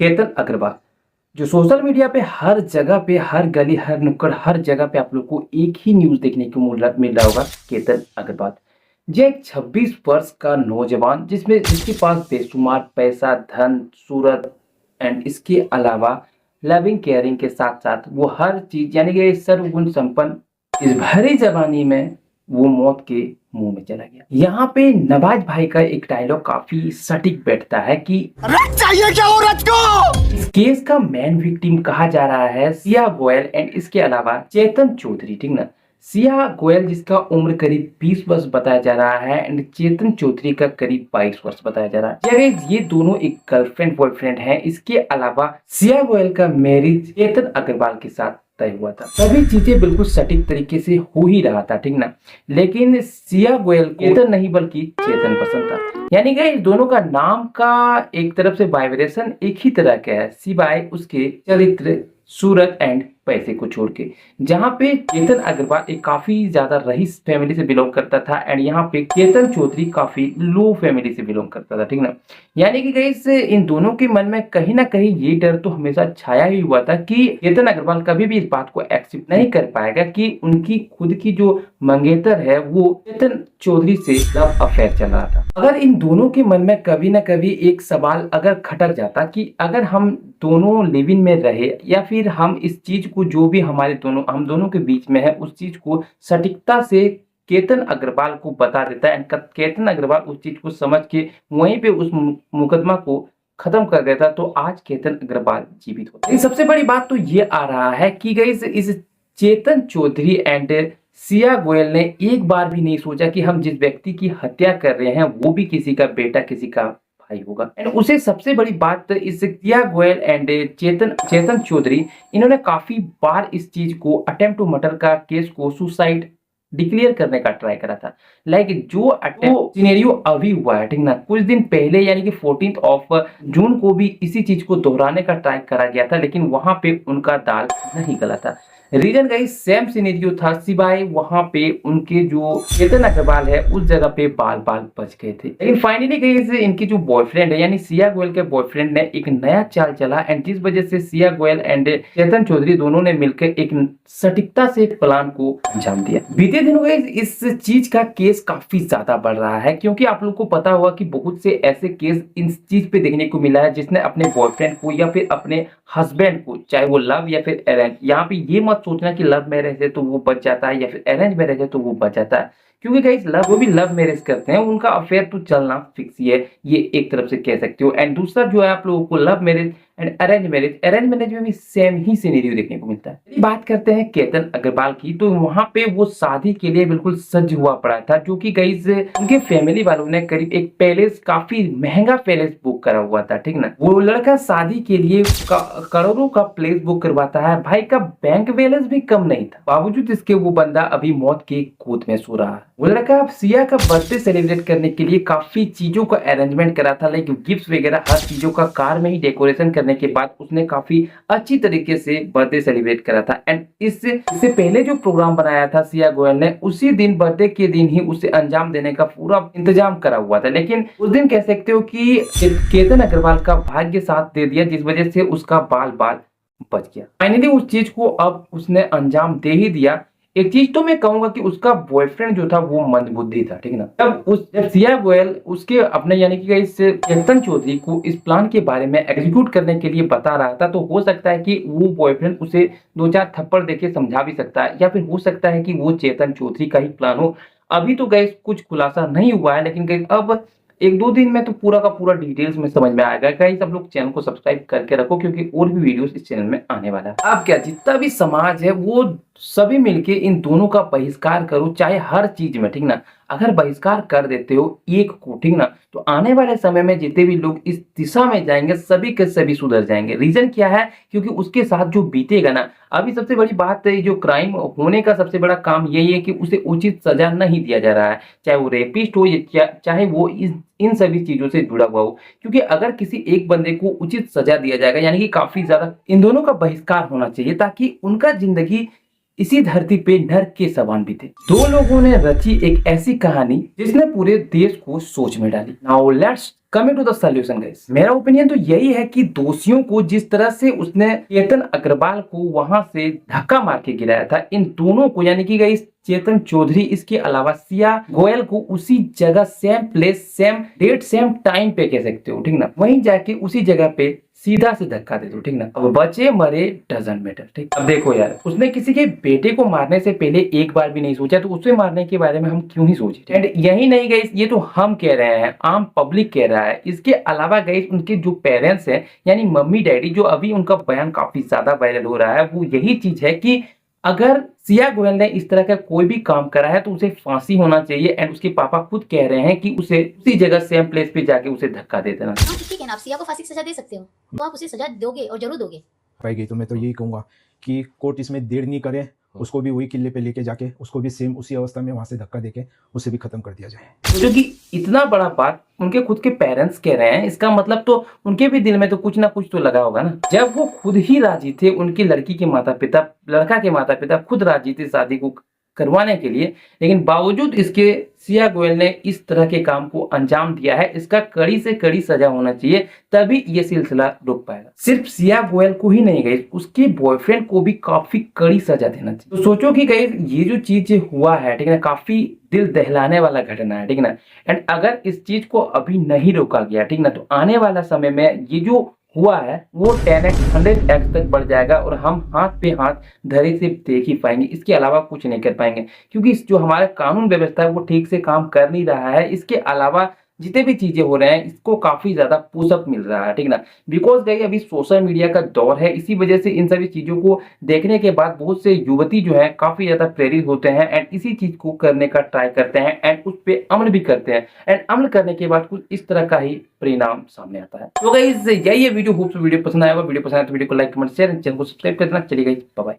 केतन अग्रवाल, जो social media पे हर जगह पे, हर गली, हर नुक्कड़, हर जगह पे आप लोग को एक ही न्यूज़ देखने को मिल रहा होगा, केतन अग्रवाल। ये एक 26 वर्ष का नौजवान जिसके पास बेशुमार पैसा, धन, शोहरत एंड इसके अलावा लविंग केयरिंग के साथ-साथ वो हर चीज़ यानी कि सर्वगुण संपन्न इस भरी जवानी में वो मौत के मुँह में चला गया। यहाँ पे नवाज भाई का एक डायलॉग काफ़ी सटीक बैठता है कि रथ चाहिए क्या औरत को? इस केस का मेन विक्टिम कहा जा रहा है सिया गोयल एंड इसके अलावा चेतन चौधरी, ठीक ना। सिया गोयल जिसका उम्र करीब 20 वर्ष बताया जा रहा है एंड चेतन चौधरी का करीब 22 वर्ष बताया जा रहा है। ये दोनों एक गर्लफ्रेंड बॉयफ्रेंड हैं। इसके अलावा सिया गोयल का मैरिज चेतन अग्रवाल के साथ तय हुआ था। सभी चीजें बिल्कुल सटीक तरीके से हो ही रहा था, ठीक ना। लेकिन सिया गोयल को चेतन नहीं बल्कि चेतन पसंद था। यानी कि इस दोनों का नाम का एक तरफ से वाइब्रेशन एक ही तरह का है, सिवाय उसके चरित्र, सूरत एंड पैसे को छोड़ के। जहाँ पे चेतन अग्रवाल एक काफी ज्यादा रईस फैमिली से बिलोंग करता था एंड यहाँ पे चेतन चौधरी काफी लो फैमिली से बिलोंग करता था, ठीक ना। यानी कि गाइस इन दोनों के मन में कहीं ना कहीं ये डर तो हमेशा छाया ही हुआ था कि चेतन अग्रवाल कभी भी इस बात को एक्सेप्ट नहीं कर पाएगा कि उनकी खुद की जो मंगेतर है वो चेतन चौधरी से लव अफेयर चल रहा था। अगर इन दोनों के मन में कभी ना कभी एक सवाल अगर खटक जाता कि अगर हम दोनों लिव इन में रहे या फिर हम इस चीज को जो भी हम दोनों के बीच में है उस चीज को सटीकता से केतन अग्रवाल को बता देता है एंड केतन अग्रवाल उस चीज को समझ के वहीं पे उस मुकदमा को खत्म कर देता तो आज केतन अग्रवाल जीवित होता। सबसे बड़ी बात तो ये आ रहा है कि गाइस इस चेतन चौधरी एंड सिया गोयल ने एक बार भी नहीं सोचा कि हम जिस व्यक्ति की हत्या कर रहे हैं वो भी किसी का बेटा, किसी का भाई होगा। एंड उसे सबसे बड़ी बात इस सिया गोयल एंड चेतन चौधरी इन्होंने काफी बार इस चीज को अटेम्प्ट टू मर्डर का केस को सुसाइड डिक्लेयर करने का ट्राई करा था। लाइक जो अटेम्प्ट सिनेरियो अभी हुआ है, ठीक ना, कुछ दिन पहले यानी कि 14 जून को भी इसी चीज को दोहराने का ट्राई करा गया था, लेकिन वहां पे उनका दाल नहीं गला था। रीजन गाइस सेम सिनेरियो था, सिवाय वहां पे उनके जो चेतन अग्रवाल है उस जगह पे बाल बच गए थे। लेकिन फाइनली गाइस इनकी जो बॉयफ्रेंड है यानी सिया गोयल के बॉयफ्रेंड ने एक नया चाल चला एंड जिस वजह से सिया गोयल एंड चेतन चौधरी दोनों ने मिलकर एक सटीकता से एक प्लान को अंजाम दिया। बीते दिनों गाइस इस चीज का केस काफी ज्यादा बढ़ रहा है क्योंकि आप लोग को पता होगा कि बहुत से ऐसे केस इस चीज पे देखने को मिला है जिसने अपने बॉयफ्रेंड को या फिर अपने हस्बैंड को, चाहे वो लव या फिर अरेंज, यहाँ पे ये मत सोचना कि लव मैरिज है तो वो बच जाता है या फिर अरेंज मैरिज है तो वो बच जाता है, क्योंकि गाइस वो भी लव मैरिज करते हैं उनका अफेयर तो चलना फिक्स ही है, ये एक तरफ से कह सकते हो। एंड दूसरा जो है आप लोगों को love marriage and arrange marriage में भी सेम ही सिनेरियो देखने को मिलता है। यदि बात करते हैं केतन अग्रवाल की तो वहां पे वो शादी के लिए बिल्कुल सज हुआ पड़ा था, जो कि गाइस उनके फैमिली वालों ने करीब एक पैलेस, काफी महंगा पैलेस बुक करा हुआ था, ठीक ना। वो लड़का शादी के लिए करोड़ों का प्लेस बुक करवाता है, भाई का बैंक बैलेंस भी कम नहीं था, बावजूद इसके वो बंदा अभी मौत के गोद में सो रहा है। वो लड़का सिया का बर्थडे सेलिब्रेट करने के लिए काफी चीजों का अरेंजमेंट करा था, लाइक गिफ्ट वगैरह हर चीजों का कार में ही डेकोरेशन करने के बाद उसने काफी अच्छी तरीके से बर्थडे सेलिब्रेट करा था। एंड इससे पहले जो प्रोग्राम बनाया था सिया गोयल ने, उसी दिन बर्थडे के दिन ही उसे अंजाम देने का पूरा इंतजाम करा हुआ था, लेकिन उस दिन कह सकते हो कि केतन अग्रवाल का भाग्य साथ दे दिया जिस वजह से उसका बाल बच गया। फाइनली उस चीज को अब उसने अंजाम दे ही दिया। एक चीज तो मैं कहूंगा कि उसका बॉयफ्रेंड जो था वो मंदबुद्धि था, ठीक ना। जब सिया गोयल उसके अपने यानी कि इस चेतन चौधरी को इस प्लान के बारे में एग्जीक्यूट करने के लिए बता रहा था, तो हो सकता है कि वो बॉयफ्रेंड उसे 2-4 थप्पड़ देके समझा भी सकता है, या फिर हो सकता है कि वो चेतन चौधरी का ही प्लान हो। अभी तो गाइस कुछ खुलासा नहीं हुआ है, लेकिन गाइस अब 1-2 दिन में तो पूरा का पूरा डिटेल्स में समझ में आएगा। गाइस सब लोग चैनल को सब्सक्राइब करके रखो क्योंकि और भी वीडियोस इस चैनल में आने वाला है। अब क्या, जितना भी समाज है वो सभी मिलके इन दोनों का बहिष्कार करो, चाहे हर चीज में, ठीक ना। अगर बहिष्कार कर देते हो एक को, ठीक ना, तो आने वाले समय में जितने भी लोग इस दिशा में जाएंगे सभी के सभी सुधर जाएंगे। रीजन क्या है, क्योंकि उसके साथ जो बीतेगा ना, अभी सबसे बड़ी बात है जो क्राइम होने का सबसे बड़ा काम यही है कि उसे उचित सजा नहीं दिया जा रहा है, चाहे वो रेपिस्ट हो या चाहे वो इन सभी चीजों से जुड़ा हुआ हो। क्योंकि अगर किसी एक बंदे को उचित सजा दिया जाएगा, यानी कि काफी ज्यादा इन दोनों का बहिष्कार होना चाहिए ताकि उनका जिंदगी इसी धरती पे नर्क के समान बीते। दो लोगों ने रची एक ऐसी कहानी जिसने पूरे देश को सोच में डाली। Now let's coming to the solution guys, मेरा ओपिनियन तो यही है कि दोषियों को जिस तरह से उसने चेतन अग्रवाल को वहां से धक्का मार के गिराया था, इन दोनों को यानी कि गाइस चेतन चौधरी इसके अलावा सिया गोयल को उसी जगह same place same date same time पे कह सकते हो, ठीक ना, वहीं जाके उसी जगह पे सीधा से धक्का दे दो, ठीक ना। अब बचे मरे डजंट मैटर, ठीक। अब देखो यार, उसने किसी के बेटे को मारने से पहले एक बार भी नहीं सोचा, तो उसे मारने के बारे में हम क्यों ही सोचे। एंड यही नहीं गई, ये तो हम कह रहे हैं, आम पब्लिक कह रहा है। इसके अलावा गई उनके जो पेरेंट्स हैं यानी मम्मी डैडी, जो अभी उनका बयान काफी ज्यादा वायरल हो रहा है, वो यही चीज है कि अगर सिया गोयल ने इस तरह का कोई भी काम करा है तो उसे फांसी होना चाहिए। एंड उसके पापा खुद कह रहे हैं कि उसे उसी जगह सेम प्लेस पे जाके उसे धक्का दे देना। हाँ ठीक है ना, आप सिया को फांसी की सजा दे सकते हो, तो आप उसे सजा दोगे और जरूर दोगे। पाएगी तो मैं तो यही कहूँगा कि कोर्ट इसमें देर नहीं करे, उसको भी वही किले पे लेके जाके उसको भी सेम उसी अवस्था में वहां से धक्का देके उसे भी खत्म कर दिया जाए। जो कि इतना बड़ा बात उनके खुद के पेरेंट्स कह रहे हैं, इसका मतलब तो उनके भी दिल में तो कुछ ना कुछ तो लगा होगा ना। जब वो खुद ही राजी थे, उनकी लड़की के माता पिता, लड़का के माता पिता खुद राजी थे शादी को करवाने के लिए, लेकिन बावजूद इसके सिया गोयल ने इस तरह के काम को अंजाम दिया है। इसका कड़ी से कड़ी सजा होना चाहिए, तभी ये सिलसिला रुक पाएगा। सिर्फ सिया गोयल को ही नहीं गई, उसके बॉयफ्रेंड को भी काफी कड़ी सजा देना चाहिए। तो सोचो कि गई ये जो चीज हुआ है, ठीक है ना, काफी दिल दहलाने वाला घटना है, ठीक है ना। एंड अगर इस चीज को अभी नहीं रोका गया, ठीक ना, तो आने वाला समय में ये जो हुआ है वो 10x 100x तक बढ़ जाएगा और हम हाथ पे हाथ धरे से देख ही पाएंगे। इसके अलावा कुछ नहीं कर पाएंगे, क्योंकि जो हमारा कानून व्यवस्था है वो ठीक से काम कर नहीं रहा है। इसके अलावा जितने भी चीजें हो रहे हैं इसको काफी ज्यादा पुशअप मिल रहा है, ठीक ना। बिकॉज गई अभी सोशल मीडिया का दौर है, इसी वजह से इन सभी चीजों को देखने के बाद बहुत से युवती जो है काफी ज्यादा प्रेरित होते हैं एंड इसी चीज को करने का ट्राई करते हैं एंड उस पर अमल भी करते हैं। एंड अमल करने के बाद कुछ इस तरह का ही परिणाम सामने आता है। तो गाइस यही है वीडियो, होप वीडियो पसंद आएगा। वीडियो पसंद आए तो वीडियो को लाइक कमेंट शेयर, चैनल को सब्सक्राइब कर देना। चलिए गाइस, बाय बाय।